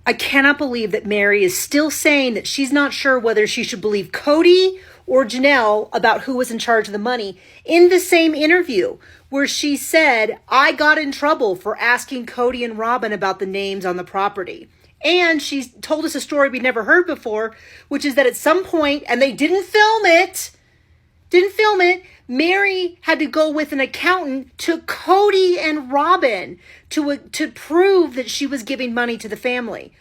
I cannot believe that Meri is still saying that she's not sure whether she should believe Kody or Janelle about who was in charge of the money in the same interview where she said, I got in trouble for asking Kody and Robyn about the names on the property. And she told us a story we'd never heard before, which is that at some point, and they didn't film it, Meri had to go with an accountant to Kody and Robyn to prove that she was giving money to the family.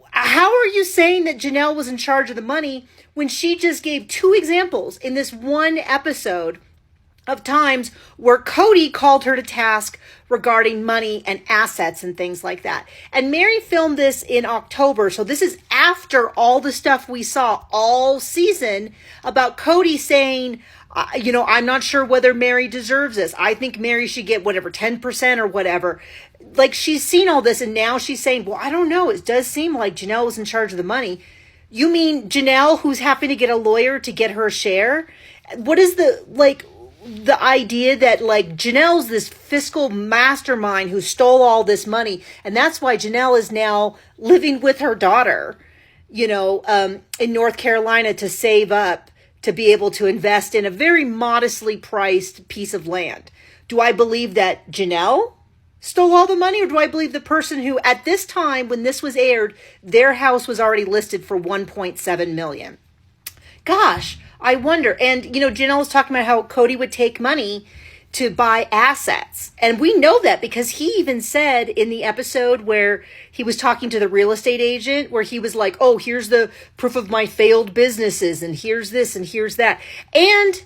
How are you saying that Janelle was in charge of the money when she just gave 2 examples in this one episode of times where Kody called her to task regarding money and assets and things like that? And Meri filmed this in October, so this is after all the stuff we saw all season about Kody saying, I'm not sure whether Meri deserves this. I think Meri should get whatever, 10% or whatever. Like, she's seen all this, and now she's saying, well, I don't know. It does seem like Janelle was in charge of the money. You mean Janelle, who's having to get a lawyer to get her share? What is the idea that, Janelle's this fiscal mastermind who stole all this money, and that's why Janelle is now living with her daughter, in North Carolina to save up to be able to invest in a very modestly priced piece of land. Do I believe that Janelle stole all the money, or do I believe the person who, at this time, when this was aired, their house was already listed for $1.7 million? Gosh, I wonder. And, Janelle was talking about how Kody would take money to buy assets. And we know that because he even said in the episode where he was talking to the real estate agent, where he was like, oh, here's the proof of my failed businesses, and here's this, and here's that. And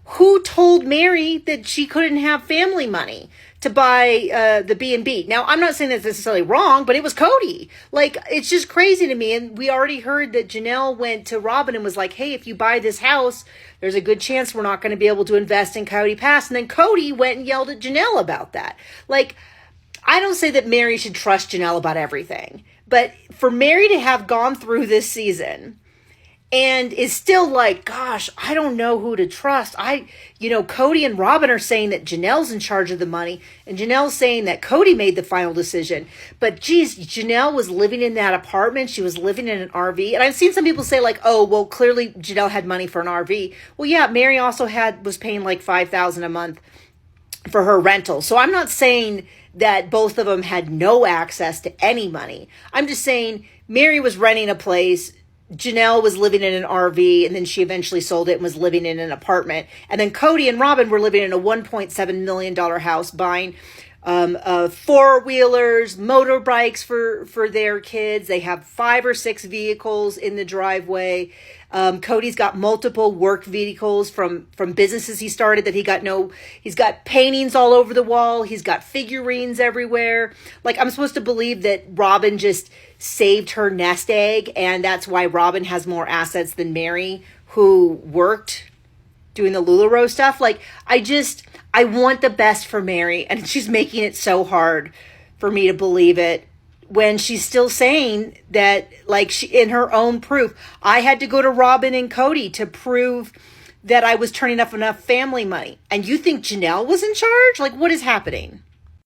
who told Meri that she couldn't have family money to buy the B&B? Now, I'm not saying that's necessarily wrong, but it was Kody. It's just crazy to me. And we already heard that Janelle went to Robyn and was like, hey, if you buy this house, there's a good chance we're not going to be able to invest in Kody Pass. And then Kody went and yelled at Janelle about that. I don't say that Meri should trust Janelle about everything, but for Meri to have gone through this season and is still gosh, I don't know who to trust. Kody and Robyn are saying that Janelle's in charge of the money, and Janelle's saying that Kody made the final decision. But geez, Janelle was living in that apartment. She was living in an RV. And I've seen some people say oh, well, clearly Janelle had money for an RV. Well, yeah, Meri also was paying $5,000 a month for her rental. So I'm not saying that both of them had no access to any money. I'm just saying Meri was renting a place. Janelle was living in an RV, and then she eventually sold it and was living in an apartment. And then Kody and Robyn were living in a $1.7 million house, buying 4-wheelers, motorbikes for their kids. They have 5 or 6 vehicles in the driveway. Kody's got multiple work vehicles from businesses he started that he's got paintings all over the wall. He's got figurines everywhere. I'm supposed to believe that Robyn just saved her nest egg, and that's why Robyn has more assets than Meri, who worked doing the LuLaRoe stuff. I want the best for Meri, and she's making it so hard for me to believe it when she's still saying that, she, in her own proof, I had to go to Robyn and Kody to prove that I was turning up enough family money. And you think Janelle was in charge? What is happening?